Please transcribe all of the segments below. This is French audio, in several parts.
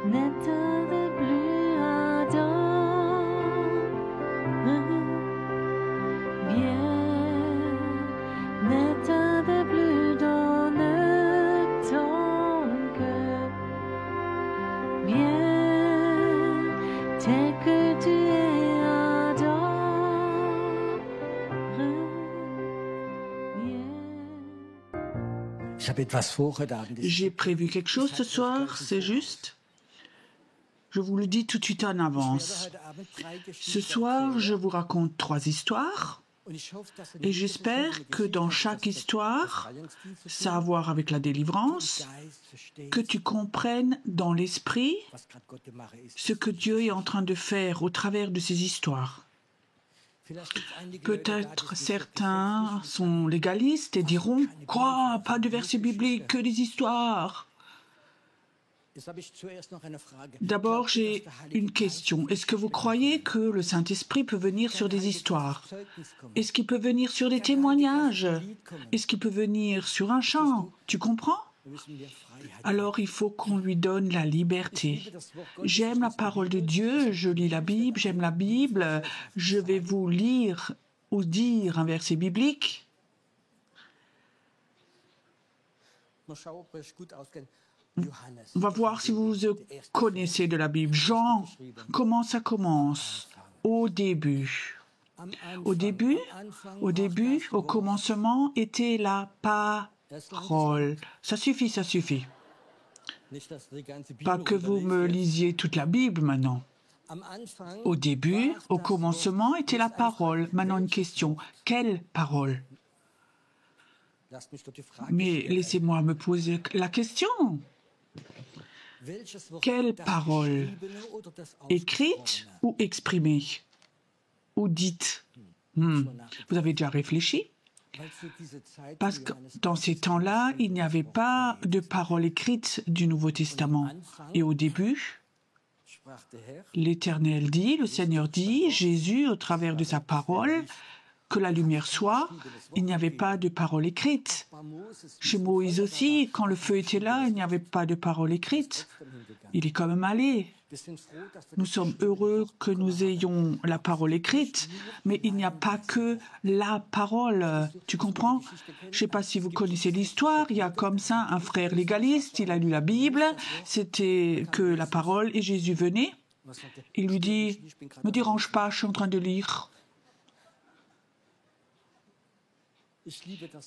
N'état de plus ardent, viens, n'état de plus dans ton cœur, viens, tel que tu es ardent, viens. J'ai prévu quelque chose ce soir, c'est juste. Je vous le dis tout de suite en avance. Ce soir, je vous raconte 3 histoires et j'espère que dans chaque histoire, ça a à voir avec la délivrance, que tu comprennes dans l'esprit ce que Dieu est en train de faire au travers de ces histoires. Peut-être certains sont légalistes et diront « Quoi, pas de versets bibliques, que des histoires ?» D'abord, j'ai une question. Est-ce que vous croyez que le Saint-Esprit peut venir sur des histoires? Est-ce qu'il peut venir sur des témoignages? Est-ce qu'il peut venir sur un chant? Tu comprends? Alors, il faut qu'on lui donne la liberté. J'aime la parole de Dieu, je lis la Bible, j'aime la Bible. Je vais vous lire ou dire un verset biblique. On va voir si vous connaissez de la Bible. Jean, comment ça commence? Au début. Au commencement était la parole. Ça suffit, ça suffit. Pas que vous me lisiez toute la Bible maintenant. Au début, au commencement était la parole. Maintenant une question. Quelle parole? Mais laissez-moi me poser la question. Quelle parole? Écrite ou exprimée? Ou dite? Vous avez déjà réfléchi? Parce que dans ces temps-là, il n'y avait pas de parole écrite du Nouveau Testament. Et au début, l'Éternel dit, le Seigneur dit, Jésus, au travers de sa parole, que la lumière soit, il n'y avait pas de parole écrite. Chez Moïse aussi, quand le feu était là, il n'y avait pas de parole écrite. Il est quand même allé. Nous sommes heureux que nous ayons la parole écrite, mais il n'y a pas que la parole. Tu comprends? Je ne sais pas si vous connaissez l'histoire. Il y a comme ça un frère légaliste, il a lu la Bible, c'était que la parole, et Jésus venait. Il lui dit, « Ne me dérange pas, je suis en train de lire. »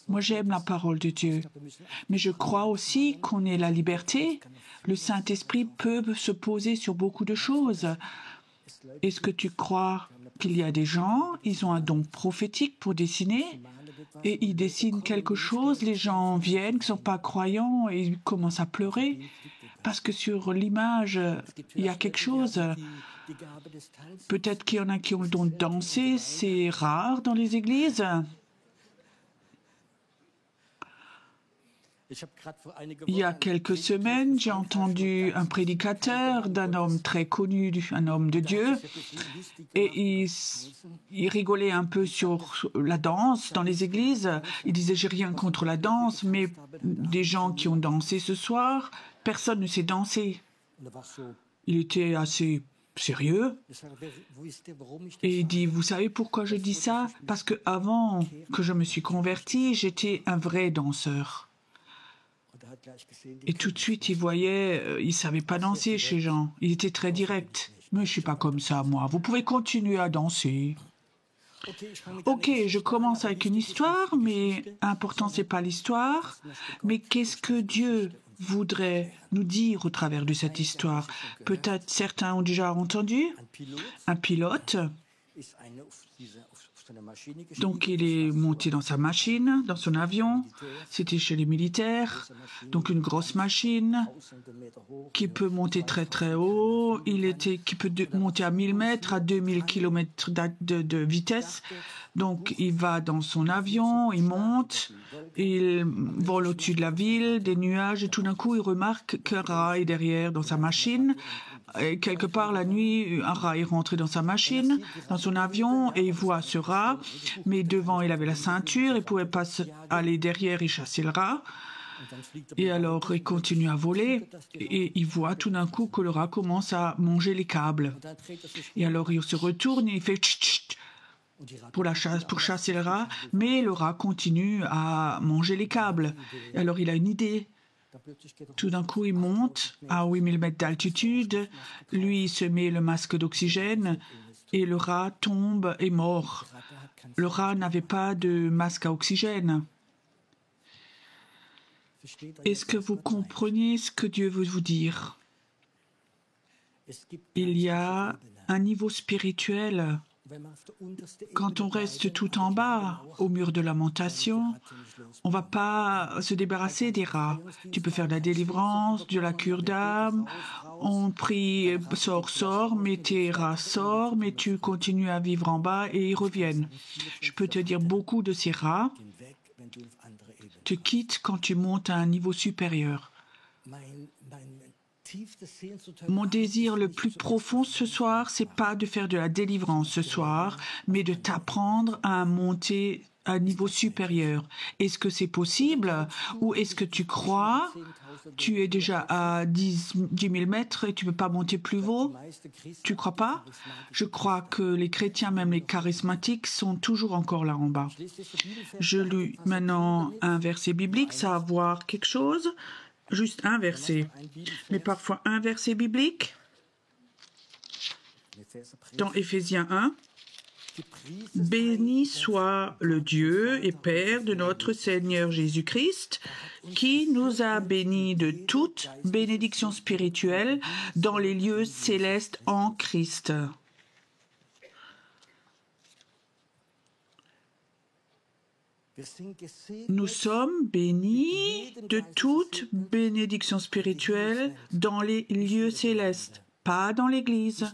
Moi, j'aime la parole de Dieu, mais je crois aussi qu'on ait la liberté. Le Saint-Esprit peut se poser sur beaucoup de choses. Est-ce que tu crois qu'il y a des gens, ils ont un don prophétique pour dessiner et ils dessinent quelque chose, les gens viennent, qui ne sont pas croyants et ils commencent à pleurer parce que sur l'image, il y a quelque chose. Peut-être qu'il y en a qui ont le don de danser, c'est rare dans les églises. Il y a quelques semaines, j'ai entendu un prédicateur d'un homme très connu, un homme de Dieu, et il rigolait un peu sur la danse dans les églises. Il disait, j'ai rien contre la danse, mais des gens qui ont dansé ce soir, personne ne sait danser. Il était assez sérieux. Et il dit, vous savez pourquoi je dis ça? Parce que avant que je me suis converti, j'étais un vrai danseur. Et tout de suite, il voyait, il ne savait pas danser chez Jean. Il était très direct. Mais je ne suis pas comme ça, moi. Vous pouvez continuer à danser. Ok, je commence avec une histoire, mais important, ce n'est pas l'histoire. Mais qu'est-ce que Dieu voudrait nous dire au travers de cette histoire? Peut-être certains ont déjà entendu. Un pilote. Donc, il est monté dans sa machine, dans son avion. C'était chez les militaires. Donc, une grosse machine qui peut monter très, très haut. Qui peut monter à 1000 mètres, à 2000 km de vitesse. Donc, il va dans son avion, il monte, il vole au-dessus de la ville, des nuages, et tout d'un coup, il remarque qu'un rat est derrière dans sa machine. Et quelque part, la nuit, un rat est rentré dans sa machine, dans son avion, et il voit ce rat, mais devant, il avait la ceinture, il ne pouvait pas aller derrière et chasser le rat. Et alors, il continue à voler et il voit tout d'un coup que le rat commence à manger les câbles. Et alors, il se retourne et il fait tchit, tchit pour chasser le rat, mais le rat continue à manger les câbles. Et alors, il a une idée. Tout d'un coup, il monte à 8000 mètres d'altitude. Lui, il se met le masque d'oxygène et le rat tombe et mort. Le rat n'avait pas de masque à oxygène. Est-ce que vous comprenez ce que Dieu veut vous dire? Il y a un niveau spirituel. Quand on reste tout en bas, au mur de lamentation, on ne va pas se débarrasser des rats. Tu peux faire de la délivrance, de la cure d'âme. On prie sors, mais tes rats sortent, mais tu continues à vivre en bas et ils reviennent. Je peux te dire, beaucoup de ces rats te quittent quand tu montes à un niveau supérieur. Mon désir le plus profond ce soir, c'est pas de faire de la délivrance ce soir, mais de t'apprendre à monter à un niveau supérieur. Est-ce que c'est possible ou est-ce que tu crois, tu es déjà à 10 000 mètres et tu ne peux pas monter plus haut? Tu crois pas? Je crois que les chrétiens, même les charismatiques, sont toujours encore là en bas. Je lis maintenant un verset biblique, ça va avoir quelque chose. Juste un verset, mais parfois un verset biblique. Dans Éphésiens 1, « Béni soit le Dieu et Père de notre Seigneur Jésus-Christ, qui nous a bénis de toute bénédiction spirituelle dans les lieux célestes en Christ. » Nous sommes bénis de toute bénédiction spirituelle dans les lieux célestes, pas dans l'Église,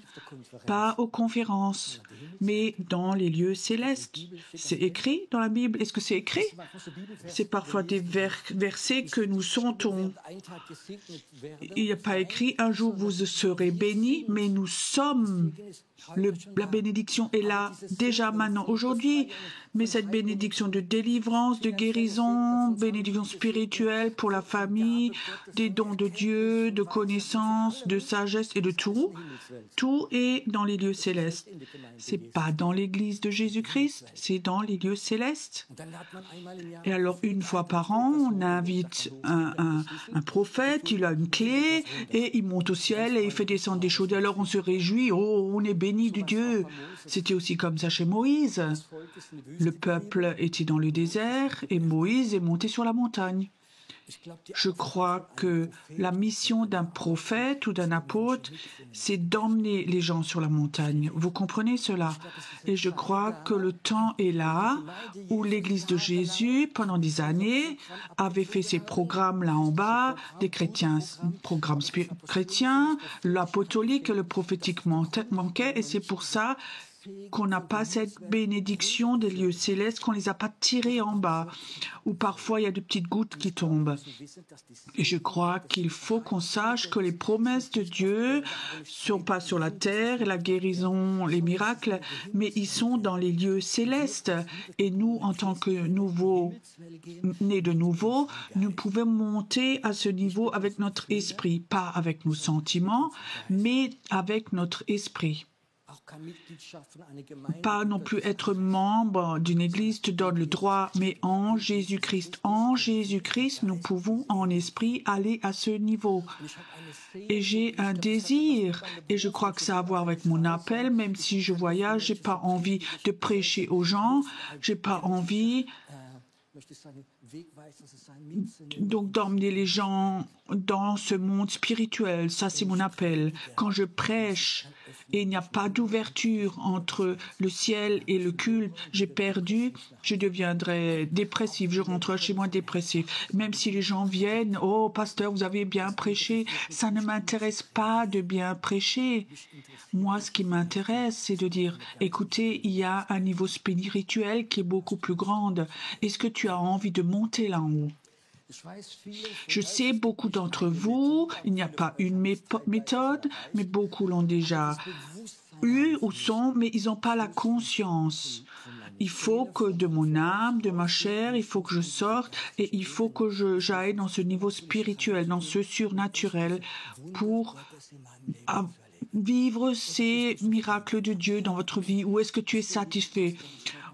pas aux conférences, mais dans les lieux célestes. C'est écrit dans la Bible. Est-ce que c'est écrit? C'est parfois des versets que nous sentons. Il n'y a pas écrit « Un jour vous serez bénis », mais nous sommes. La bénédiction est là déjà maintenant, aujourd'hui. Mais cette bénédiction de délivrance, de guérison, bénédiction spirituelle pour la famille, des dons de Dieu, de connaissance, de sagesse et de tout est dans les lieux célestes. C'est pas dans l'Église de Jésus-Christ, c'est dans les lieux célestes. Et alors, une fois par an, on invite un prophète, il a une clé, et il monte au ciel et il fait descendre des choses. Et alors, on se réjouit, oh, on est béni de Dieu. C'était aussi comme ça chez Moïse. Le peuple était dans le désert et Moïse est monté sur la montagne. Je crois que la mission d'un prophète ou d'un apôtre, c'est d'emmener les gens sur la montagne. Vous comprenez cela? Et je crois que le temps est là où l'Église de Jésus, pendant des années, avait fait ses programmes là en bas, des chrétiens, programmes chrétiens, l'apostolique et le prophétique manquaient, et c'est pour ça qu'on n'a pas cette bénédiction des lieux célestes, qu'on ne les a pas tirés en bas, où parfois il y a de petites gouttes qui tombent. Et je crois qu'il faut qu'on sache que les promesses de Dieu ne sont pas sur la terre, et la guérison, les miracles, mais ils sont dans les lieux célestes. Et nous, en tant que nés de nouveau, nous pouvons monter à ce niveau avec notre esprit, pas avec nos sentiments, mais avec notre esprit. Pas non plus être membre d'une église te donne le droit, mais en Jésus-Christ. En Jésus-Christ, nous pouvons en esprit aller à ce niveau. Et j'ai un désir, et je crois que ça a à voir avec mon appel, même si je voyage, j'ai pas envie de prêcher aux gens, j'ai pas envie donc d'emmener les gens dans ce monde spirituel. Ça, c'est mon appel. Quand je prêche et il n'y a pas d'ouverture entre le ciel et le culte, j'ai perdu, je deviendrai dépressif, je rentrerai chez moi dépressif. Même si les gens viennent, « Oh, pasteur, vous avez bien prêché », ça ne m'intéresse pas de bien prêcher. Moi, ce qui m'intéresse, c'est de dire, écoutez, il y a un niveau spirituel qui est beaucoup plus grand. Est-ce que tu as envie de monter là en haut? Je sais, beaucoup d'entre vous, il n'y a pas une méthode, mais beaucoup l'ont déjà eu ou sont, mais ils n'ont pas la conscience. Il faut que de mon âme, de ma chair, il faut que je sorte et il faut que j'aille dans ce niveau spirituel, dans ce surnaturel pour vivre ces miracles de Dieu dans votre vie. Où est-ce que tu es satisfait?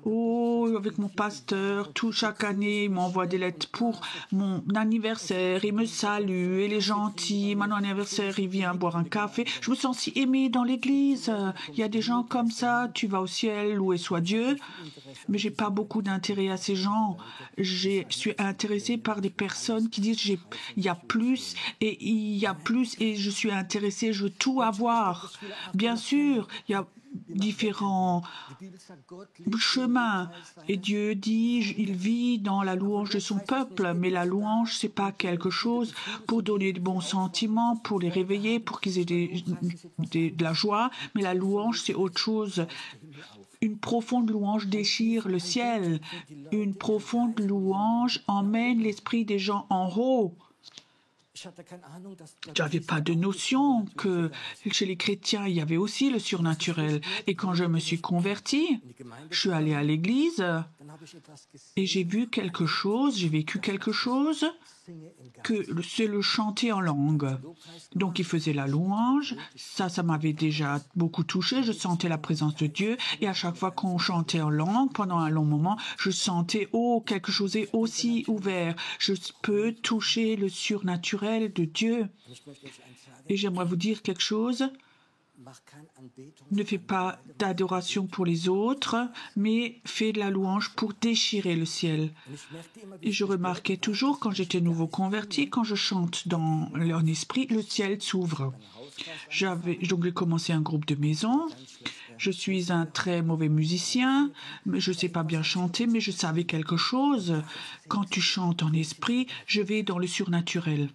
Oh, avec mon pasteur, chaque année, il m'envoie des lettres pour mon anniversaire, il me salue, il est gentil, mon anniversaire, il vient boire un café. Je me sens si aimée dans l'église. Il y a des gens comme ça, tu vas au ciel, loué soit Dieu. Mais j'ai pas beaucoup d'intérêt à ces gens. Je suis intéressée par des personnes qui disent il y a plus et il y a plus et je suis intéressée, je veux tout avoir. Bien sûr, il y a différents chemins et Dieu dit il vit dans la louange de son peuple, mais la louange c'est pas quelque chose pour donner de bons sentiments, pour les réveiller, pour qu'ils aient de la joie, mais la louange c'est autre chose. Une profonde louange déchire le ciel, une profonde louange emmène l'esprit des gens en haut. Je n'avais pas de notion que chez les chrétiens, il y avait aussi le surnaturel. Et quand je me suis converti, je suis allé à l'église et j'ai vu quelque chose, j'ai vécu quelque chose, que c'est le chanter en langue. Donc il faisait la louange, ça m'avait déjà beaucoup touché, je sentais la présence de Dieu et à chaque fois qu'on chantait en langue, pendant un long moment, je sentais, quelque chose est aussi ouvert, je peux toucher le surnaturel de Dieu. Et j'aimerais vous dire quelque chose. Ne fais pas d'adoration pour les autres, mais fais de la louange pour déchirer le ciel. Et je remarquais toujours, quand j'étais nouveau converti, quand je chante dans leur esprit, le ciel s'ouvre. Donc j'ai commencé un groupe de maison. Je suis un très mauvais musicien, mais je ne sais pas bien chanter, mais je savais quelque chose. Quand tu chantes en esprit, je vais dans le surnaturel.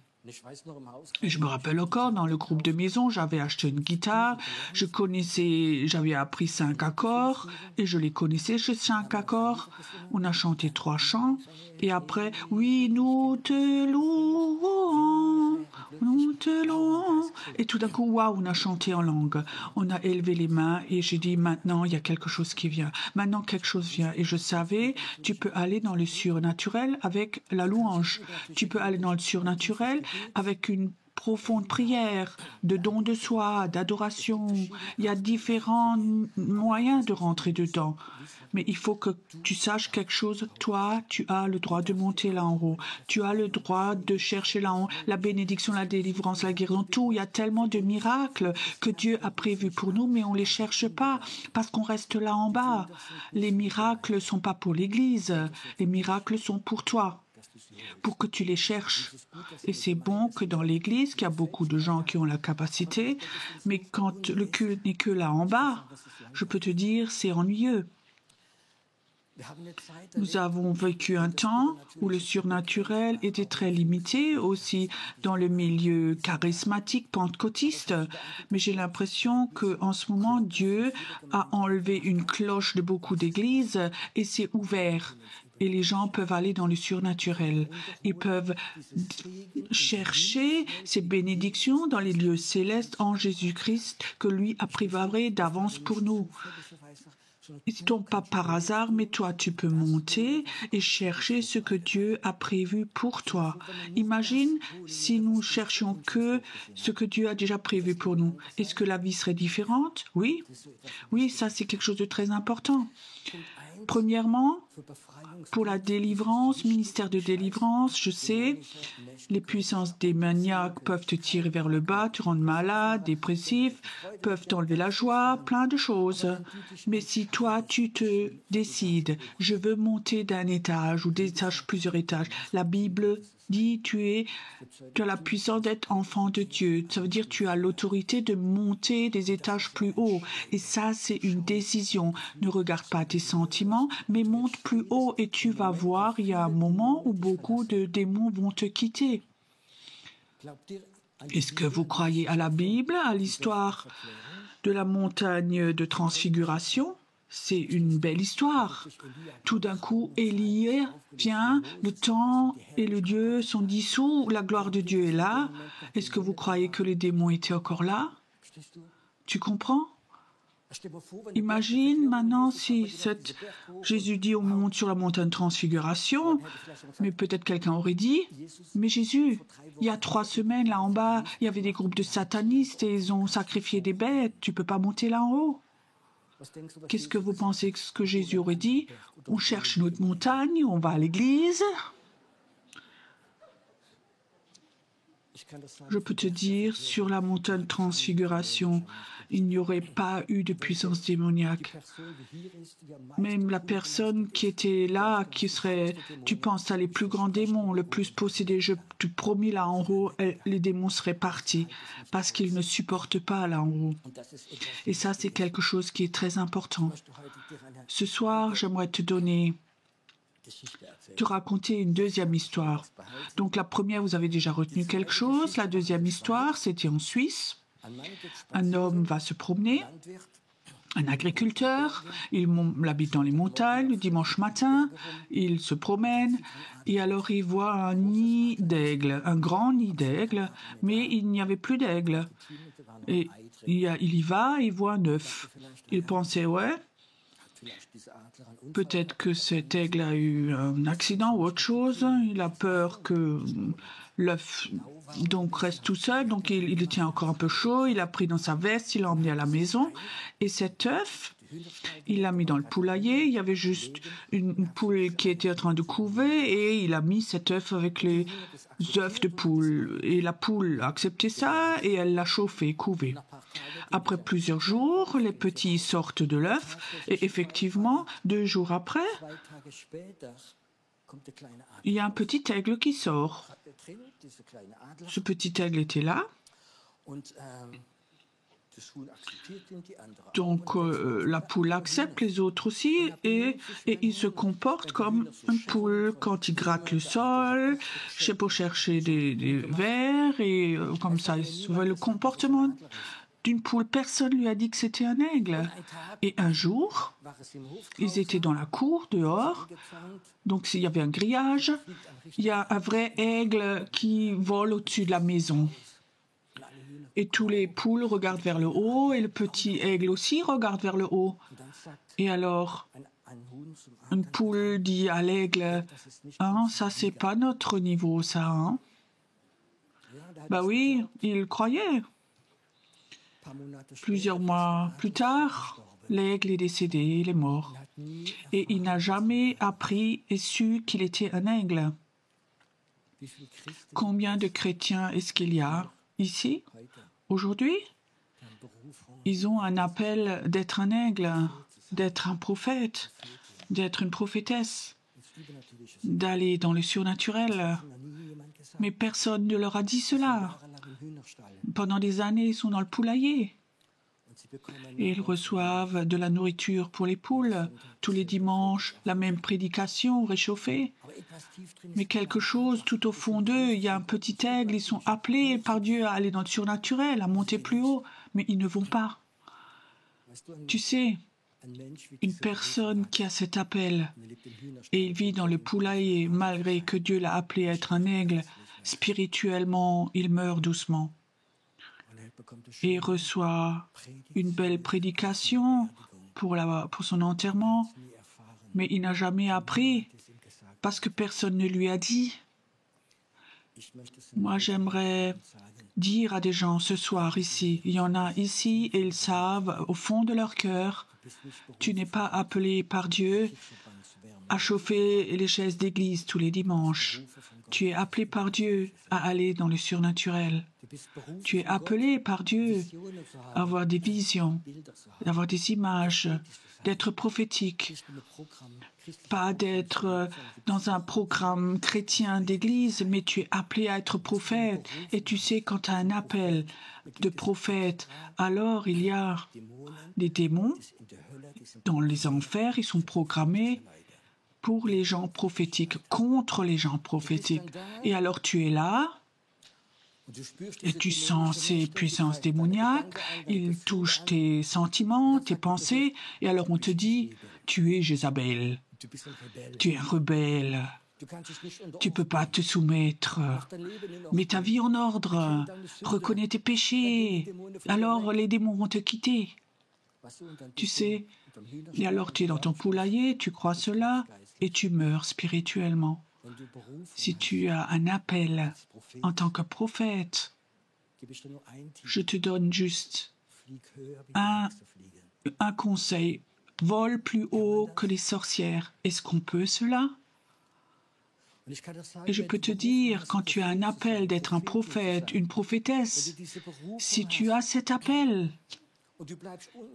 Et je me rappelle encore, dans le groupe de maison, j'avais acheté une guitare, j'avais appris 5 accords, et je les connaissais, ces 5 accords. On a chanté 3 chants, et après, oui, nous te louons, nous te louons. Et tout d'un coup, waouh, on a chanté en langue. On a élevé les mains, et j'ai dit, maintenant, il y a quelque chose qui vient. Maintenant, quelque chose vient. Et je savais, tu peux aller dans le surnaturel avec la louange. Tu peux aller dans le surnaturel avec une profonde prière, de don de soi, d'adoration. Il y a différents moyens de rentrer dedans. Mais il faut que tu saches quelque chose. Toi, tu as le droit de monter là en haut. Tu as le droit de chercher là en haut la bénédiction, la délivrance, la guérison, tout. Il y a tellement de miracles que Dieu a prévus pour nous, mais on ne les cherche pas parce qu'on reste là en bas. Les miracles ne sont pas pour l'Église. Les miracles sont pour toi, pour que tu les cherches. Et c'est bon que dans l'Église, qu'il y a beaucoup de gens qui ont la capacité, mais quand le culte n'est que là en bas, je peux te dire, c'est ennuyeux. Nous avons vécu un temps où le surnaturel était très limité, aussi dans le milieu charismatique pentecôtiste. Mais j'ai l'impression qu'en ce moment, Dieu a enlevé une cloche de beaucoup d'églises et c'est ouvert. Et les gens peuvent aller dans le surnaturel. Ils peuvent chercher ces bénédictions dans les lieux célestes en Jésus-Christ que lui a préparé d'avance pour nous. Ils ne tombent pas par hasard, mais toi, tu peux monter et chercher ce que Dieu a prévu pour toi. Imagine si nous cherchions que ce que Dieu a déjà prévu pour nous. Est-ce que la vie serait différente? Oui. Oui, ça, c'est quelque chose de très important. Premièrement, pour la délivrance, ministère de délivrance, je sais, les puissances démoniaques peuvent te tirer vers le bas, te rendre malade, dépressif, peuvent t'enlever la joie, plein de choses. Mais si toi, tu te décides, je veux monter d'un étage ou plusieurs étages, la Bible dit tu as la puissance d'être enfant de Dieu. Ça veut dire tu as l'autorité de monter des étages plus hauts. Et ça, c'est une décision. Ne regarde pas tes sentiments, mais monte plus haut et tu vas voir, il y a un moment où beaucoup de démons vont te quitter. Est-ce que vous croyez à la Bible, à l'histoire de la montagne de transfiguration? C'est une belle histoire. Tout d'un coup, Élie vient, le temps et le Dieu sont dissous, la gloire de Dieu est là. Est-ce que vous croyez que les démons étaient encore là? Tu comprends? Imagine maintenant si Jésus dit on monte sur la montagne de transfiguration, mais peut-être quelqu'un aurait dit, mais Jésus, il y a 3 semaines là en bas, il y avait des groupes de satanistes et ils ont sacrifié des bêtes, tu peux pas monter là en haut. Qu'est-ce que vous pensez que ce que Jésus aurait dit? On cherche notre montagne, on va à l'église. Je peux te dire, sur la montagne de transfiguration, il n'y aurait pas eu de puissance démoniaque. Même la personne qui était là, qui serait, tu penses à les plus grands démons, le plus possédés, je te promets là en haut, les démons seraient partis parce qu'ils ne supportent pas là en haut. Et ça, c'est quelque chose qui est très important. Ce soir, j'aimerais te raconter une deuxième histoire. Donc la première, vous avez déjà retenu quelque chose. La deuxième histoire, c'était en Suisse. Un homme va se promener, un agriculteur, il habite dans les montagnes le dimanche matin, il se promène et alors il voit un nid d'aigle, un grand nid d'aigle, mais il n'y avait plus d'aigle. Et il y va, il voit un œuf. Il pensait, ouais, peut-être que cet aigle a eu un accident ou autre chose. Il a peur que l'œuf donc reste tout seul. Donc il le tient encore un peu chaud. Il l'a pris dans sa veste, il l'a emmené à la maison. Et cet œuf, il l'a mis dans le poulailler. Il y avait juste une poule qui était en train de couver et il a mis cet œuf avec les œufs de poule. Et la poule a accepté ça et elle l'a chauffé, couvé. Après plusieurs jours, les petits sortent de l'œuf et effectivement, 2 jours après, il y a un petit aigle qui sort. Ce petit aigle était là. Donc la poule accepte, les autres aussi, et il se comporte comme une poule quand il gratte le sol, pour chercher des vers, et comme ça, le comportement d'une poule. Personne lui a dit que c'était un aigle. Et un jour, ils étaient dans la cour, dehors, donc il y avait un grillage, il y a un vrai aigle qui vole au-dessus de la maison. Et tous les poules regardent vers le haut, et le petit aigle aussi regarde vers le haut. Et alors, une poule dit à l'aigle, « Hein, ça, c'est pas notre niveau, ça, hein ?» Ben oui, il croyait. Plusieurs mois plus tard, l'aigle est décédé, il est mort. Et il n'a jamais appris et su qu'il était un aigle. Combien de chrétiens est-ce qu'il y a ici, aujourd'hui? Ils ont un appel d'être un aigle, d'être un prophète, d'être une prophétesse, d'aller dans le surnaturel. Mais personne ne leur a dit cela. Pendant des années, ils sont dans le poulailler. Et ils reçoivent de la nourriture pour les poules. Tous les dimanches, la même prédication réchauffée. Mais quelque chose tout au fond d'eux, il y a un petit aigle, ils sont appelés par Dieu à aller dans le surnaturel, à monter plus haut, mais ils ne vont pas. Tu sais, une personne qui a cet appel et il vit dans le poulailler malgré que Dieu l'a appelé à être un aigle, spirituellement, il meurt doucement. Et il reçoit une belle prédication pour son enterrement, mais il n'a jamais appris parce que personne ne lui a dit. Moi, j'aimerais dire à des gens ce soir ici, il y en a ici et ils savent au fond de leur cœur, tu n'es pas appelé par Dieu à chauffer les chaises d'église tous les dimanches. Tu es appelé par Dieu à aller dans le surnaturel. Tu es appelé par Dieu à avoir des visions, d'avoir des images, d'être prophétique, pas d'être dans un programme chrétien d'église, mais tu es appelé à être prophète. Et tu sais, quand tu as un appel de prophète, alors il y a des démons dans les enfers, ils sont programmés pour les gens prophétiques, contre les gens prophétiques. Et alors tu es là, et tu sens ces puissances démoniaques, ils touchent tes sentiments, tes pensées, et alors on te dit, tu es Jézabel, tu es un rebelle, tu ne peux pas te soumettre, mets ta vie en ordre, reconnais tes péchés, alors les démons vont te quitter. Tu sais, et alors tu es dans ton poulailler, tu crois cela, et tu meurs spirituellement. Si tu as un appel en tant que prophète, je te donne juste un conseil. Vole plus haut que les sorcières. Est-ce qu'on peut cela? Et je peux te dire, quand tu as un appel d'être un prophète, une prophétesse, si tu as cet appel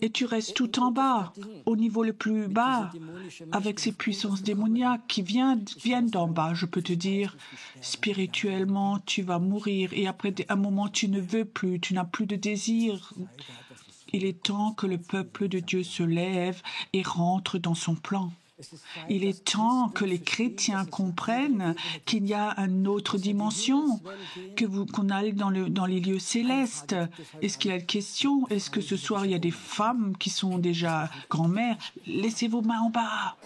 et tu restes tout en bas, au niveau le plus bas, avec ces puissances démoniaques qui viennent d'en bas, je peux te dire, spirituellement, tu vas mourir et après un moment, tu ne veux plus, tu n'as plus de désir. Il est temps que le peuple de Dieu se lève et rentre dans son plan. Il est temps que les chrétiens comprennent qu'il y a une autre dimension, qu'on aille dans les lieux célestes. Est-ce qu'il y a une question? Est-ce que ce soir, il y a des femmes qui sont déjà grand-mères? Laissez vos mains en bas.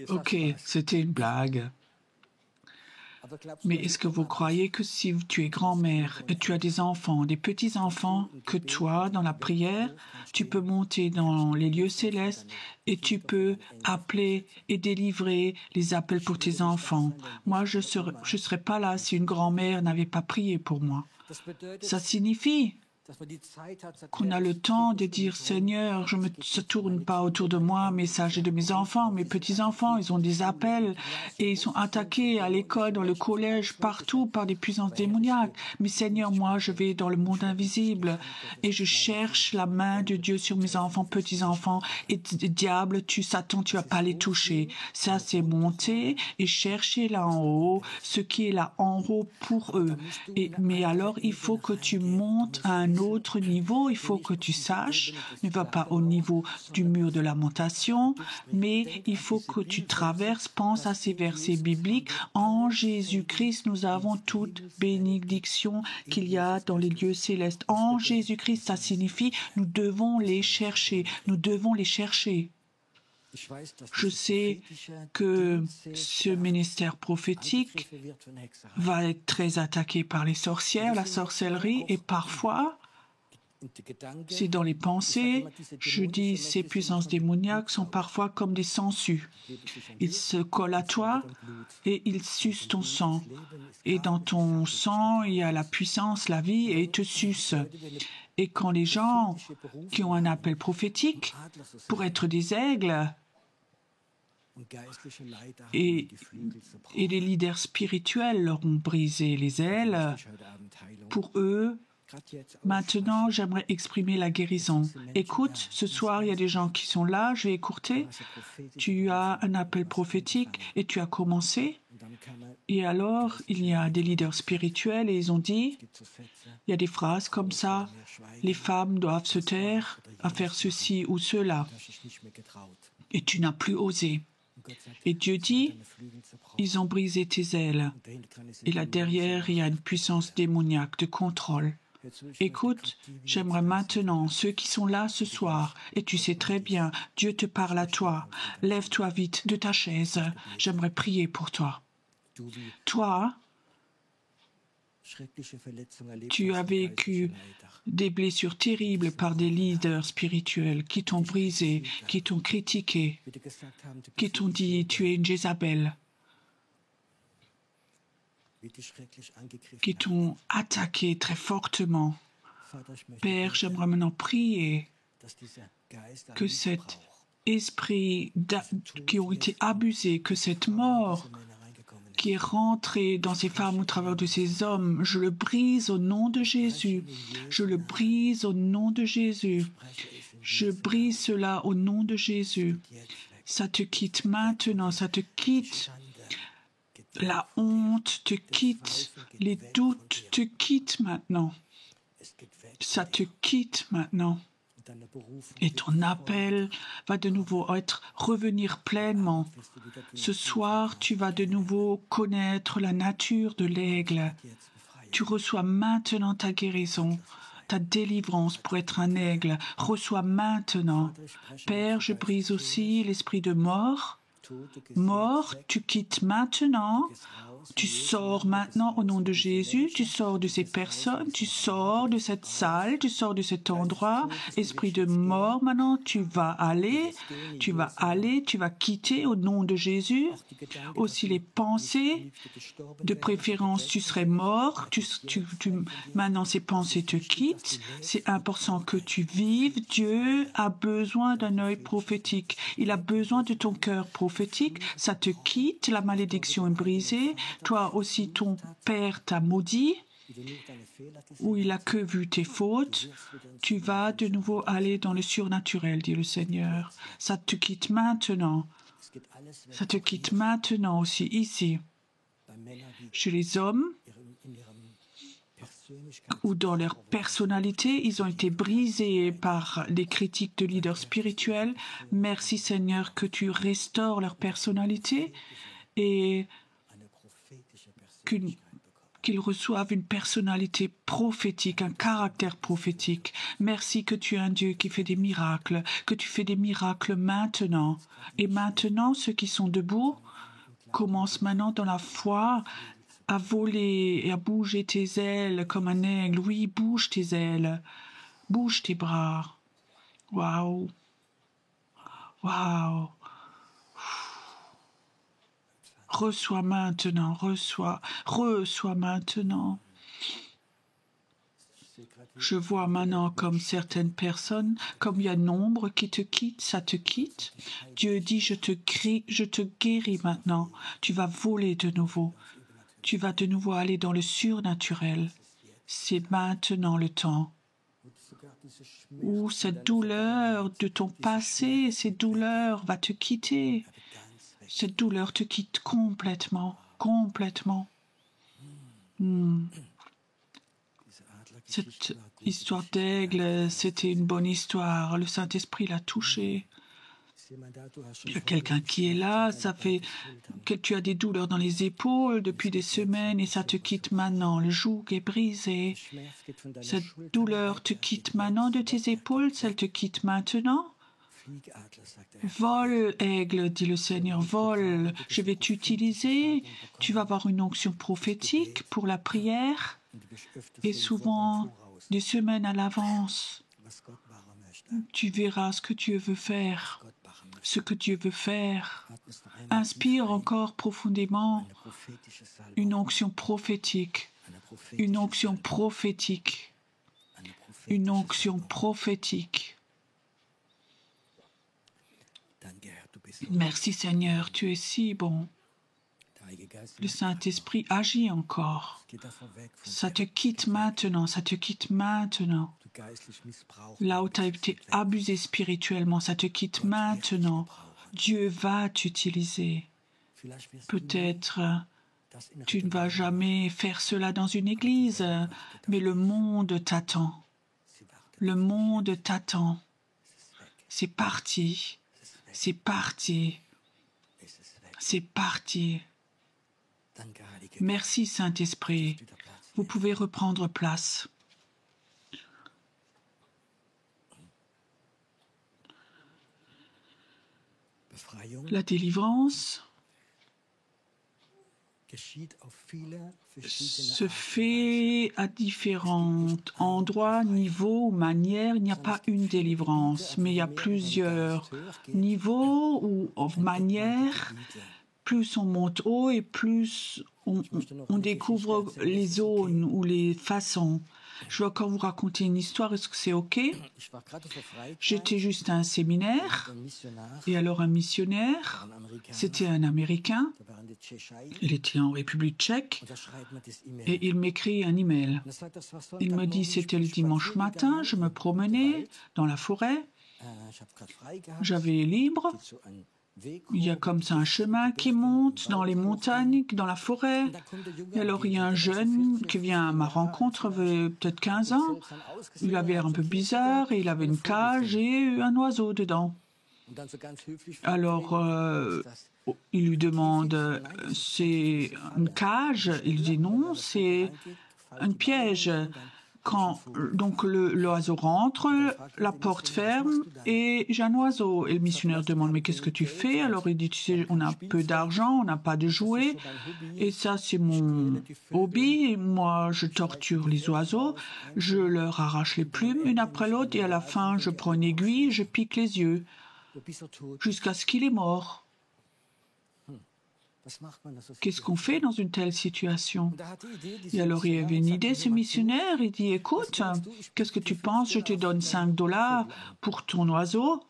Ok, c'était une blague. Mais est-ce que vous croyez que si tu es grand-mère et tu as des enfants, des petits-enfants, que toi, dans la prière, tu peux monter dans les lieux célestes et tu peux appeler et délivrer les appels pour tes enfants? Moi, je serais pas là si une grand-mère n'avait pas prié pour moi. Ça signifie qu'on a le temps de dire « Seigneur, je ne me tourne pas autour de moi, mais s'agit de mes enfants, mes petits-enfants, ils ont des appels et ils sont attaqués à l'école, dans le collège, partout par des puissances démoniaques. Mais Seigneur, moi, je vais dans le monde invisible et je cherche la main de Dieu sur mes enfants, petits-enfants. Et diable, Satan, tu vas pas les toucher. » Ça, c'est monter et chercher là en haut ce qui est là en haut pour eux. Mais alors, il faut que tu montes à un autre niveau, il faut que tu saches, ne va pas au niveau du mur de lamentation, mais il faut que tu traverses, pense à ces versets bibliques. En Jésus-Christ, nous avons toute bénédiction qu'il y a dans les lieux célestes. En Jésus-Christ, ça signifie nous devons les chercher, nous devons les chercher. Je sais que ce ministère prophétique va être très attaqué par les sorcières, la sorcellerie, et parfois, c'est dans les pensées, je dis, ces puissances démoniaques sont parfois comme des sangsues. Ils se collent à toi et ils sucent ton sang. Et dans ton sang, il y a la puissance, la vie, et ils te sucent. Et quand les gens qui ont un appel prophétique pour être des aigles, et les leaders spirituels leur ont brisé les ailes, pour eux, maintenant, j'aimerais exprimer la guérison. Écoute, ce soir, il y a des gens qui sont là, je vais écourter. Tu as un appel prophétique et tu as commencé. Et alors, il y a des leaders spirituels et ils ont dit, il y a des phrases comme ça, les femmes doivent se taire à faire ceci ou cela. Et tu n'as plus osé. Et Dieu dit, ils ont brisé tes ailes. Et là derrière, il y a une puissance démoniaque de contrôle. Écoute, j'aimerais maintenant, ceux qui sont là ce soir, et tu sais très bien, Dieu te parle à toi. Lève-toi vite de ta chaise. J'aimerais prier pour toi. Toi, tu as vécu des blessures terribles par des leaders spirituels qui t'ont brisé, qui t'ont critiqué, qui t'ont dit « tu es une Jézabel », qui t'ont attaqué très fortement. Père, j'aimerais maintenant prier que cet esprit qui ont été abusés, que cette mort qui est rentrée dans ces femmes au travers de ces hommes, je le brise au nom de Jésus. Je le brise au nom de Jésus. Je brise cela au nom de Jésus. Ça te quitte maintenant, ça te quitte. La honte te quitte, les doutes te quittent maintenant. Ça te quitte maintenant. Et ton appel va de nouveau revenir pleinement. Ce soir, tu vas de nouveau connaître la nature de l'aigle. Tu reçois maintenant ta guérison, ta délivrance pour être un aigle. Reçois maintenant. Père, je brise aussi l'esprit de mort Mort, tu quittes maintenant. Tu sors maintenant au nom de Jésus, tu sors de ces personnes, tu sors de cette salle, tu sors de cet endroit. Esprit de mort, maintenant, tu vas quitter au nom de Jésus. Aussi les pensées, de préférence, tu serais mort. Maintenant, ces pensées te quittent. C'est important que tu vives. Dieu a besoin d'un œil prophétique. Il a besoin de ton cœur prophétique. Ça te quitte. La malédiction est brisée. Toi aussi, ton Père t'a maudit, où il a que vu tes fautes. Tu vas de nouveau aller dans le surnaturel, dit le Seigneur. Ça te quitte maintenant. Ça te quitte maintenant aussi, ici. Chez les hommes, ou dans leur personnalité, ils ont été brisés par les critiques de leaders spirituels. Merci Seigneur que tu restaures leur personnalité et qu'ils reçoivent une personnalité prophétique, un caractère prophétique. Merci que tu es un Dieu qui fait des miracles, que tu fais des miracles maintenant. Et maintenant, ceux qui sont debout commencent maintenant dans la foi à voler et à bouger tes ailes comme un aigle. Oui, bouge tes ailes, bouge tes bras. Waouh, waouh. Reçois maintenant, reçois maintenant. Je vois maintenant comme certaines personnes, comme il y a nombre qui te quittent, ça te quitte. Dieu dit, je te guéris maintenant. Tu vas voler de nouveau. Tu vas de nouveau aller dans le surnaturel. C'est maintenant le temps. Où cette douleur de ton passé, cette douleur va te quitter. Cette douleur te quitte complètement, complètement. Cette histoire d'aigle, c'était une bonne histoire. Le Saint-Esprit l'a touché. Il y a quelqu'un qui est là, ça fait que tu as des douleurs dans les épaules depuis des semaines et ça te quitte maintenant. Le joug est brisé. Cette douleur te quitte maintenant de tes épaules, celle te quitte maintenant. Vole, aigle, dit le Seigneur, vole, je vais t'utiliser, tu vas avoir une onction prophétique pour la prière et souvent des semaines à l'avance, tu verras ce que Dieu veut faire, Inspire encore profondément une onction prophétique, une onction prophétique, une onction prophétique. Merci Seigneur, tu es si bon. Le Saint-Esprit agit encore. Ça te quitte maintenant, ça te quitte maintenant. Là où tu as été abusé spirituellement, ça te quitte maintenant. Dieu va t'utiliser. Peut-être tu ne vas jamais faire cela dans une église, mais le monde t'attend. Le monde t'attend. C'est parti. C'est parti. C'est parti. Merci Saint-Esprit. Vous pouvez reprendre place. La délivrance se fait à différents endroits, niveaux ou manières. Il n'y a pas une délivrance, mais il y a plusieurs niveaux ou manières. Plus on monte haut et plus on découvre les zones ou les façons. Je vais encore vous raconter une histoire, est-ce que c'est OK? J'étais juste à un séminaire, et alors un missionnaire, c'était un Américain, il était en République tchèque, et il m'écrit un email. Il me dit, c'était le dimanche matin, je me promenais dans la forêt, j'avais libre. Il y a comme ça un chemin qui monte dans les montagnes, dans la forêt. Et alors, il y a un jeune qui vient à ma rencontre, avait peut-être 15 ans. Il avait l'air un peu bizarre et il avait une cage et un oiseau dedans. Alors, il lui demande, c'est une cage? Il dit non, c'est un piège. Quand donc l'oiseau rentre, la porte ferme et j'ai un oiseau. Et le missionnaire demande, mais qu'est-ce que tu fais? Alors il dit, tu sais, on a peu d'argent, on n'a pas de jouets. Et ça, c'est mon hobby. Et moi, je torture les oiseaux, je leur arrache les plumes une après l'autre et à la fin, je prends une aiguille, je pique les yeux jusqu'à ce qu'il est mort. Qu'est-ce qu'on fait dans une telle situation? Et alors il avait une idée, ce missionnaire, il dit, écoute, qu'est-ce que tu penses? Je te donne $5 pour ton oiseau.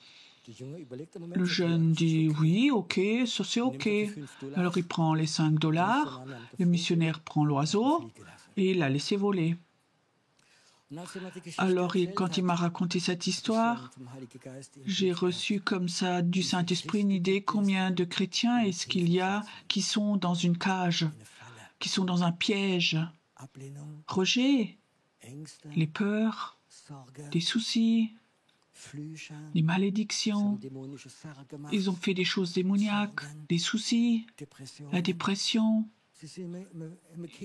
Le jeune dit, oui, ok, ça c'est ok. Alors il prend les $5, le missionnaire prend l'oiseau et il l'a laissé voler. Alors, quand il m'a raconté cette histoire, j'ai reçu comme ça du Saint-Esprit une idée combien de chrétiens est-ce qu'il y a qui sont dans une cage, qui sont dans un piège. Rejet, les peurs, les soucis, les malédictions. Ils ont fait des choses démoniaques, des soucis, la dépression.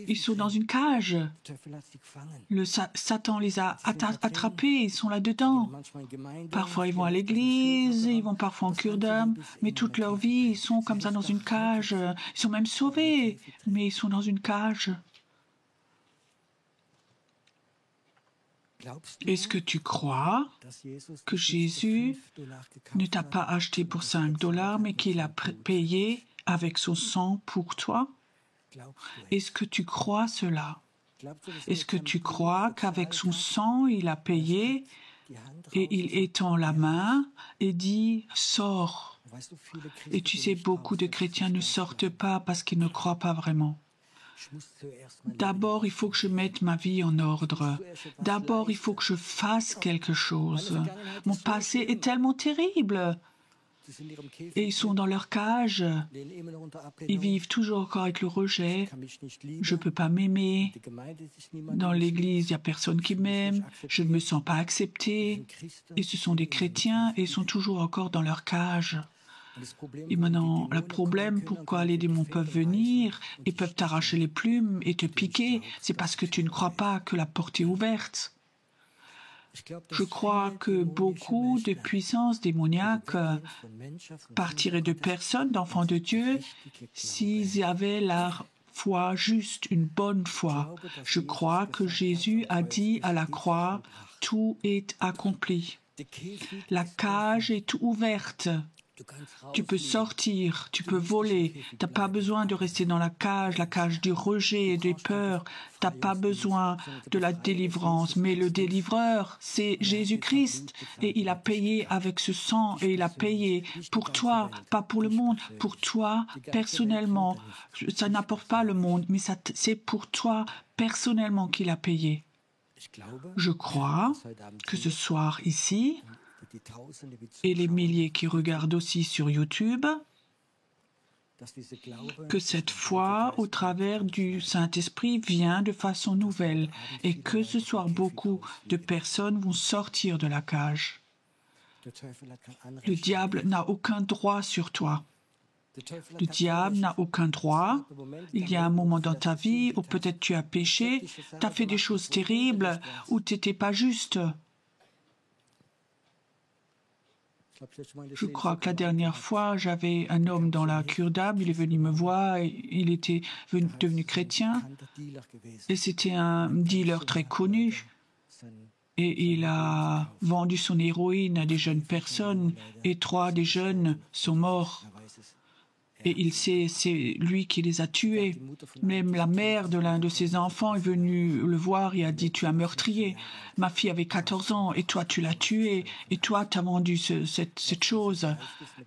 Ils sont dans une cage. Satan les a attrapés, ils sont là-dedans. Parfois, ils vont à l'église, ils vont parfois en cure d'âme, mais toute leur vie, ils sont comme ça dans une cage. Ils sont même sauvés, mais ils sont dans une cage. Est-ce que tu crois que Jésus ne t'a pas acheté pour $5, mais qu'il a payé avec son sang pour toi? Est-ce que tu crois cela? Est-ce que tu crois qu'avec son sang, il a payé et il étend la main et dit « Sors ». Et tu sais, beaucoup de chrétiens ne sortent pas parce qu'ils ne croient pas vraiment. D'abord, il faut que je mette ma vie en ordre. D'abord, il faut que je fasse quelque chose. Mon passé est tellement terrible. Et ils sont dans leur cage. Ils vivent toujours encore avec le rejet. Je ne peux pas m'aimer. Dans l'église, il n'y a personne qui m'aime. Je ne me sens pas accepté. Et ce sont des chrétiens et ils sont toujours encore dans leur cage. Et maintenant, le problème, pourquoi les démons peuvent venir et peuvent t'arracher les plumes et te piquer, c'est parce que tu ne crois pas que la porte est ouverte. Je crois que beaucoup de puissances démoniaques partiraient de personnes, d'enfants de Dieu, s'ils avaient la foi juste, une bonne foi. Je crois que Jésus a dit à la croix, « Tout est accompli ». La cage est ouverte. Tu peux sortir, tu peux voler. Tu n'as pas besoin de rester dans la cage du rejet et des peurs. Tu n'as pas besoin de la délivrance. Mais le délivreur, c'est Jésus-Christ. Et il a payé avec ce sang. Et il a payé pour toi, pas pour le monde, pour toi personnellement. Ça n'apporte pas le monde, mais c'est pour toi personnellement qu'il a payé. Je crois que ce soir ici, et les milliers qui regardent aussi sur YouTube, que cette foi au travers du Saint-Esprit vient de façon nouvelle et que ce soir beaucoup de personnes vont sortir de la cage. Le diable n'a aucun droit sur toi. Le diable n'a aucun droit. Il y a un moment dans ta vie où peut-être tu as péché, tu as fait des choses terribles, où tu n'étais pas juste. Je crois que la dernière fois, j'avais un homme dans la cure d'âme, il est venu me voir, il était devenu chrétien, et c'était un dealer très connu. Et il a vendu son héroïne à des jeunes personnes, et 3 des jeunes sont morts. Et il sait, c'est lui qui les a tués. Même la mère de l'un de ses enfants est venue le voir et a dit « Tu es un meurtrier. Ma fille avait 14 ans et toi tu l'as tuée. Et toi tu as vendu cette chose.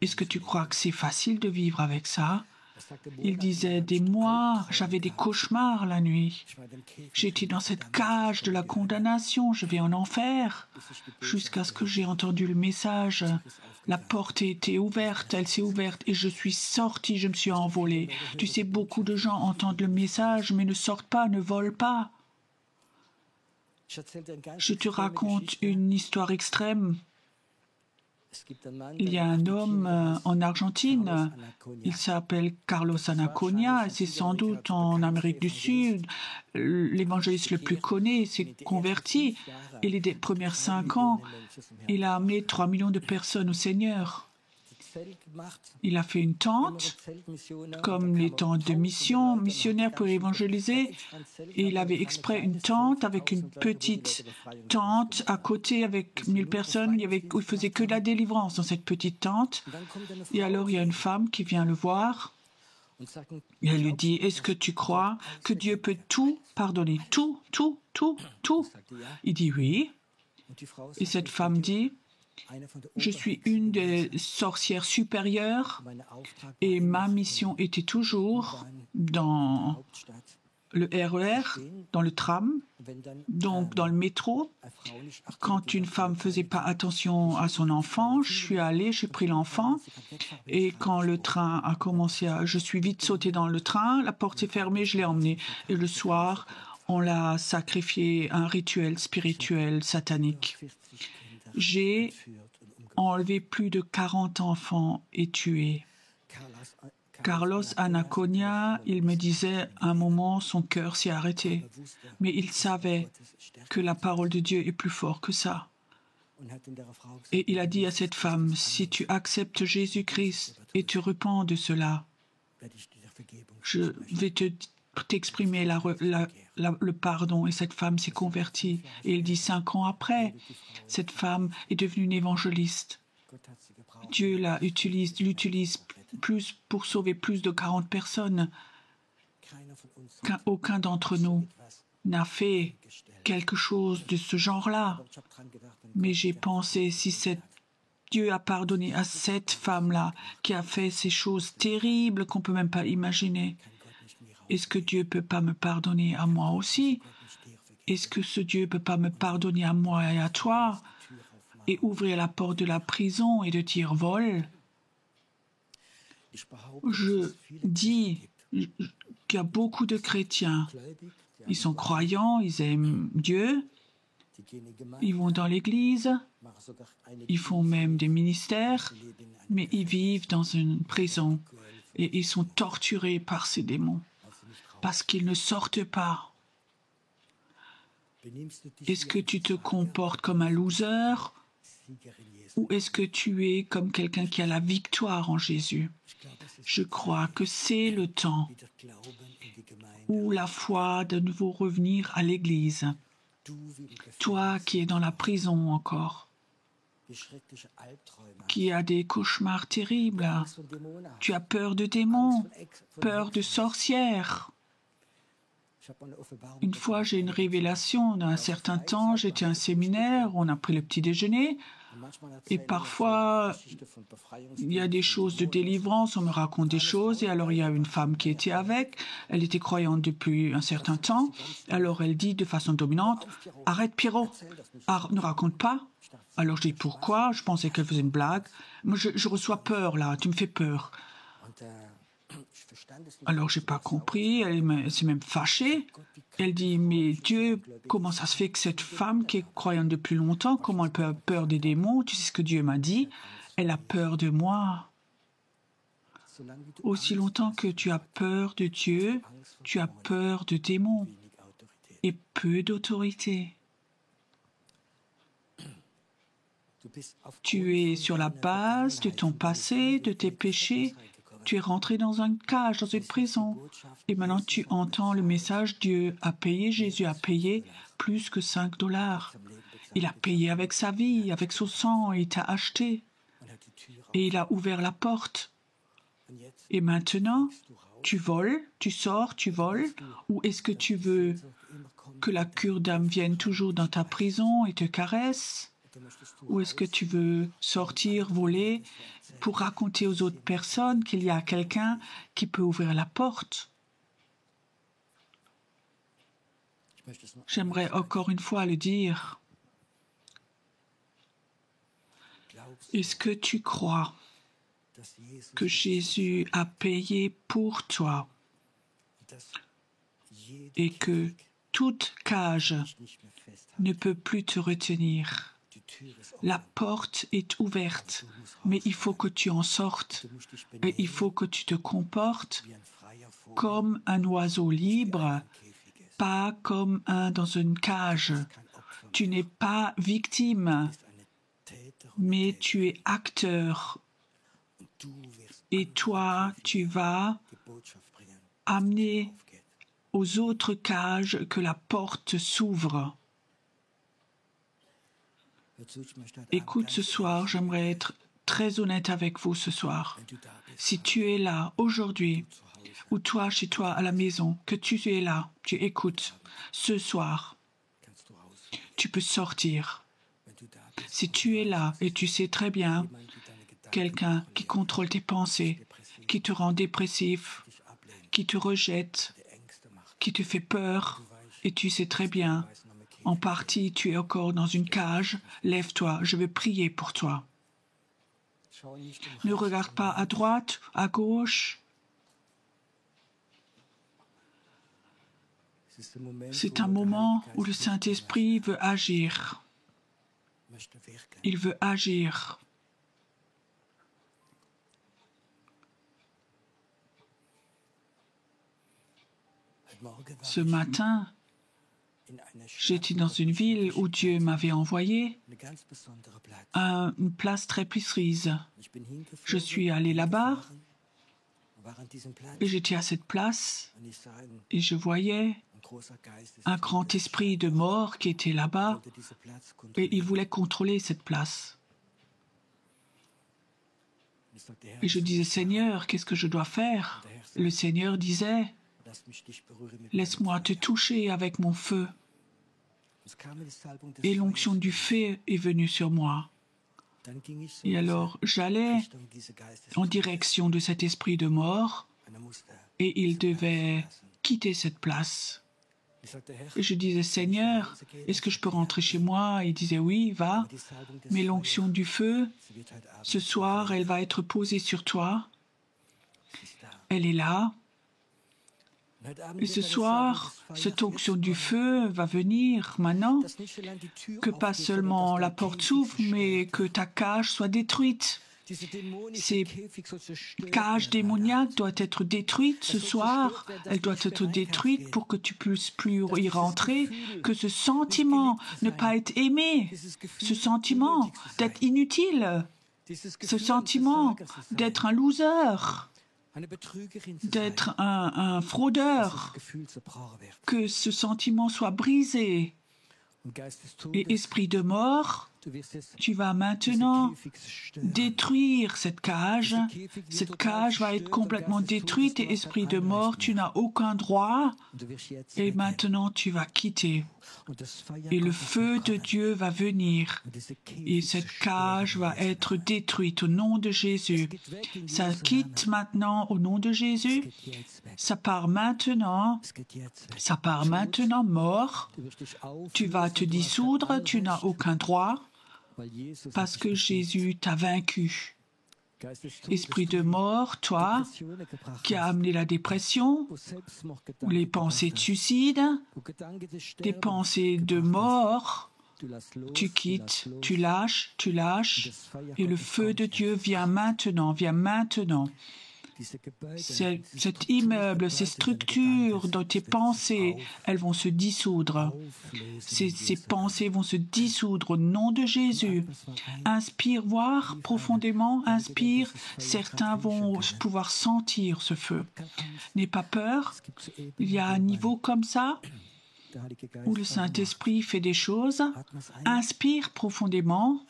Est-ce que tu crois que c'est facile de vivre avec ça ?» Il disait « Des mois, j'avais des cauchemars la nuit. J'étais dans cette cage de la condamnation, je vais en enfer. Jusqu'à ce que j'ai entendu le message. La porte était ouverte, elle s'est ouverte et je suis sortie, je me suis envolée. Tu sais, beaucoup de gens entendent le message mais ne sortent pas, ne volent pas. Je te raconte une histoire extrême. Il y a un homme en Argentine, il s'appelle Carlos Anaconia, c'est sans doute en Amérique du Sud l'évangéliste le plus connu, il s'est converti. Et les premiers 5 ans, il a amené 3 millions de personnes au Seigneur. Il a fait une tente, comme les tentes de mission, missionnaires pour évangéliser. Et il avait exprès une tente avec une petite tente à côté avec 1000 personnes. Il faisait que de la délivrance dans cette petite tente. Et alors, il y a une femme qui vient le voir. Et elle lui dit, est-ce que tu crois que Dieu peut tout pardonner? Tout, tout, tout, tout. Il dit oui. Et cette femme dit, je suis une des sorcières supérieures et ma mission était toujours dans le RER, dans le tram, donc dans le métro. Quand une femme ne faisait pas attention à son enfant, je suis allée, j'ai pris l'enfant et quand le train a commencé je suis vite sautée dans le train, la porte s'est fermée, je l'ai emmené. Et le soir, on l'a sacrifié à un rituel spirituel satanique. J'ai enlevé plus de 40 enfants et tué. Carlos Anaconia, il me disait à un moment, son cœur s'est arrêté. Mais il savait que la parole de Dieu est plus forte que ça. Et il a dit à cette femme, si tu acceptes Jésus-Christ et tu repens de cela, je vais t'exprimer le pardon. Et cette femme s'est convertie. Et il dit 5 ans après, cette femme est devenue une évangéliste. Dieu l'utilise plus pour sauver plus de 40 personnes. Aucun d'entre nous n'a fait quelque chose de ce genre-là. Mais j'ai pensé, si Dieu a pardonné à cette femme-là qui a fait ces choses terribles qu'on ne peut même pas imaginer, est-ce que Dieu ne peut pas me pardonner à moi aussi? Est-ce que ce Dieu ne peut pas me pardonner à moi et à toi et ouvrir la porte de la prison et de dire vol? Je dis qu'il y a beaucoup de chrétiens. Ils sont croyants, ils aiment Dieu, ils vont dans l'église, ils font même des ministères, mais ils vivent dans une prison et ils sont torturés par ces démons parce qu'ils ne sortent pas. Est-ce que tu te comportes comme un loser ou est-ce que tu es comme quelqu'un qui a la victoire en Jésus? Je crois que c'est le temps où la foi de nouveau revenir à l'Église. Toi qui es dans la prison encore, qui a des cauchemars terribles, tu as peur de démons, peur de sorcières. Une fois, j'ai une révélation. Dans un certain temps, j'étais à un séminaire, on a pris le petit déjeuner. Et parfois, il y a des choses de délivrance, on me raconte des choses. Et alors, il y a une femme qui était avec. Elle était croyante depuis un certain temps. Alors, elle dit de façon dominante, « Arrête, Pierrot, ne raconte pas. » Alors, je dis, « Pourquoi ?» Je pensais qu'elle faisait une blague. Moi, je reçois peur, là. Tu me fais peur. Alors, je n'ai pas compris. Elle s'est même fâchée. Elle dit, mais Dieu, comment ça se fait que cette femme qui est croyante depuis longtemps, comment elle peut avoir peur des démons? Tu sais ce que Dieu m'a dit? Elle a peur de moi. Aussi longtemps que tu as peur de Dieu, tu as peur de démons et peu d'autorité. Tu es sur la base de ton passé, de tes péchés. Tu es rentré dans une cage, dans une prison. Et maintenant, tu entends le message, Dieu a payé, Jésus a payé plus que $5. Il a payé avec sa vie, avec son sang, et il t'a acheté. Et il a ouvert la porte. Et maintenant, tu voles, tu sors, tu voles. Ou est-ce que tu veux que la cure d'âme vienne toujours dans ta prison et te caresse? Ou est-ce que tu veux sortir, voler, pour raconter aux autres personnes qu'il y a quelqu'un qui peut ouvrir la porte? J'aimerais encore une fois le dire. Est-ce que tu crois que Jésus a payé pour toi et que toute cage ne peut plus te retenir? La porte est ouverte, mais il faut que tu en sortes. Et il faut que tu te comportes comme un oiseau libre, pas comme un dans une cage. Tu n'es pas victime, mais tu es acteur. Et toi, tu vas amener aux autres cages que la porte s'ouvre. Écoute, ce soir, j'aimerais être très honnête avec vous ce soir. Si tu es là aujourd'hui, ou toi, chez toi, à la maison, que tu es là, tu écoutes, ce soir, tu peux sortir. Si tu es là et tu sais très bien, quelqu'un qui contrôle tes pensées, qui te rend dépressif, qui te rejette, qui te fait peur, et tu sais très bien, en partie tu es encore dans une cage, lève-toi, je vais prier pour toi. Ne regarde pas à droite, à gauche. C'est un moment où le Saint-Esprit veut agir. Il veut agir. Ce matin, j'étais dans une ville où Dieu m'avait envoyé à une place très précise. Je suis allé là-bas et j'étais à cette place et je voyais un grand esprit de mort qui était là-bas et il voulait contrôler cette place. Et je disais, Seigneur, qu'est-ce que je dois faire? Le Seigneur disait, laisse-moi te toucher avec mon feu. Et l'onction du feu est venue sur moi. Et alors j'allais en direction de cet esprit de mort et il devait quitter cette place. Et je disais, Seigneur, est-ce que je peux rentrer chez moi? Il disait, oui, va. Mais l'onction du feu, ce soir, elle va être posée sur toi. Elle est là. Et ce soir, cette onction du feu va venir maintenant, que pas seulement la porte s'ouvre, mais que ta cage soit détruite. Ces cages démoniaques doivent être détruites ce soir. Elles doivent être détruites pour que tu puisses plus y rentrer. Que ce sentiment ne pas être aimé, ce sentiment d'être inutile, ce sentiment d'être un loser, d'être un fraudeur, que ce sentiment soit brisé. Et esprit de mort, tu vas maintenant détruire cette cage. Cette cage va être complètement détruite et esprit de mort, tu n'as aucun droit. Et maintenant, tu vas quitter. Et le feu de Dieu va venir. Et cette cage va être détruite au nom de Jésus. Ça quitte maintenant au nom de Jésus. Ça part maintenant. Ça part maintenant mort. Tu vas te dissoudre, tu n'as aucun droit. Parce que Jésus t'a vaincu. Esprit de mort, toi, qui as amené la dépression, ou les pensées de suicide, des pensées de mort, tu quittes, tu lâches, et le feu de Dieu vient maintenant, Cet immeuble, ces structures dans tes pensées, elles vont se dissoudre. Ces pensées vont se dissoudre au nom de Jésus. Inspire, voir profondément, inspire. Certains vont pouvoir sentir ce feu. N'aie pas peur. Il y a un niveau comme ça où le Saint-Esprit fait des choses. Inspire profondément.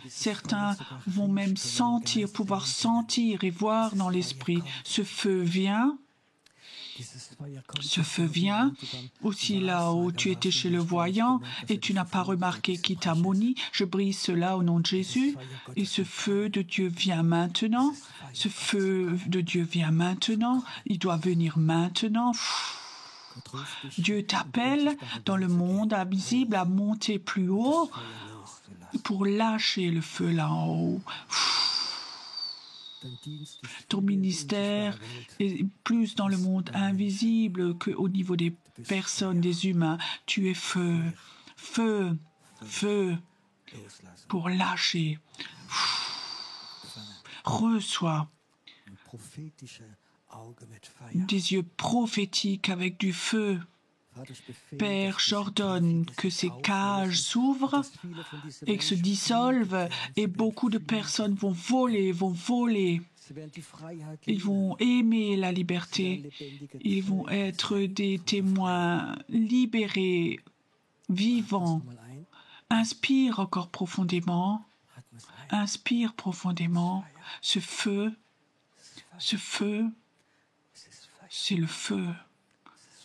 Certains vont même sentir, pouvoir sentir et voir dans l'Esprit. Ce feu vient. Ce feu vient aussi là où tu étais chez le voyant et tu n'as pas remarqué qui t'a maudit. Je brise cela au nom de Jésus. Et ce feu de Dieu vient maintenant. Ce feu de Dieu vient maintenant. Il doit venir maintenant. Dieu t'appelle dans le monde invisible à monter plus haut pour lâcher le feu là-haut. Ton ministère est plus dans le monde invisible qu'au niveau des personnes, des humains. Tu es feu, feu, feu, pour lâcher. Reçois des yeux prophétiques avec du feu. Père, j'ordonne que ces cages s'ouvrent et que se dissolvent et beaucoup de personnes vont voler. Ils vont aimer la liberté. Ils vont être des témoins libérés, vivants. Inspire encore profondément. Inspire profondément. Ce feu, c'est le feu.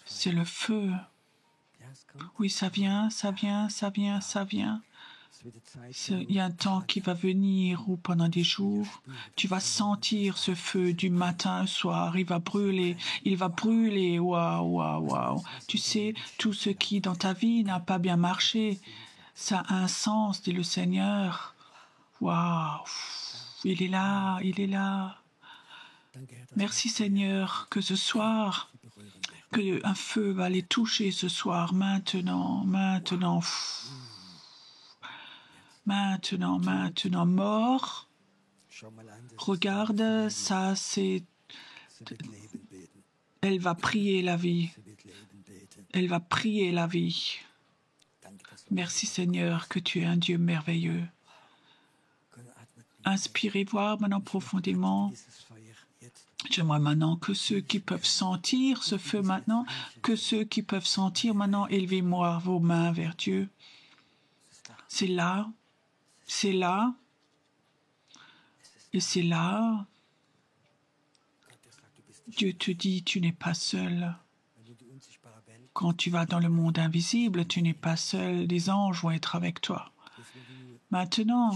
C'est le feu. Oui, ça vient. Il y a un temps qui va venir où pendant des jours, tu vas sentir ce feu du matin au soir. Il va brûler. Waouh. Tu sais, tout ce qui dans ta vie n'a pas bien marché, ça a un sens, dit le Seigneur. Waouh. Il est là. Merci Seigneur que ce soir, qu'un feu va les toucher ce soir, maintenant. Mort. Regarde, ça c'est... Elle va prier la vie. Merci Seigneur que tu es un Dieu merveilleux. Inspirez voir maintenant profondément. J'aimerais maintenant que ceux qui peuvent sentir ce feu maintenant, élevez-moi vos mains vers Dieu. C'est là. Et c'est là. Dieu te dit, tu n'es pas seul. Quand tu vas dans le monde invisible, tu n'es pas seul. Les anges vont être avec toi. Maintenant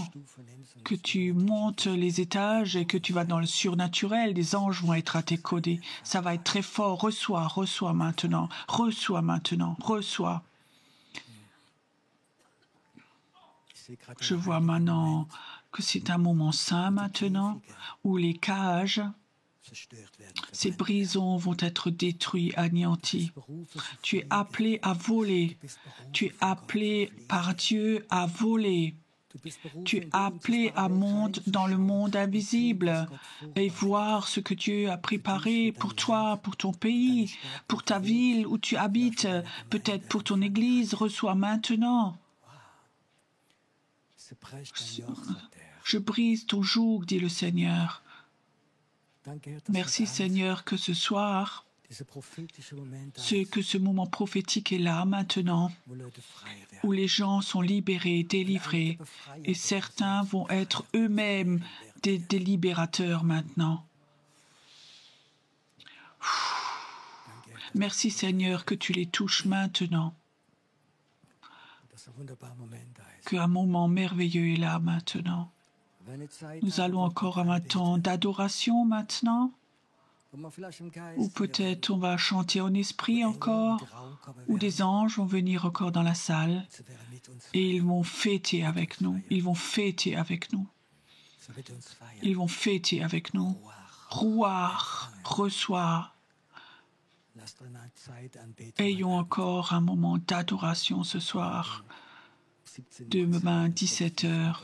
que tu montes les étages et que tu vas dans le surnaturel, les anges vont être à tes côtés. Ça va être très fort. Reçois maintenant. Je vois maintenant que c'est un moment saint maintenant où les cages, ces prisons vont être détruites, anéanties. Tu es appelé à voler. Tu es appelé par Dieu à voler. Tu es appelé à monter dans le monde invisible et voir ce que Dieu a préparé pour toi, pour ton pays, pour ta ville où tu habites, peut-être pour ton église. Reçois maintenant. Je brise ton joug, dit le Seigneur. Merci Seigneur que ce soir, que ce moment prophétique est là maintenant, où les gens sont libérés, délivrés, et certains vont être eux-mêmes des libérateurs maintenant. Merci Seigneur que tu les touches maintenant, qu'un moment merveilleux est là maintenant. Nous allons encore à un temps d'adoration maintenant, ou peut-être on va chanter en esprit encore, ou des anges vont venir encore dans la salle et ils vont fêter avec nous. Rouar, reçois. Ayons encore un moment d'adoration ce soir, demain 17h.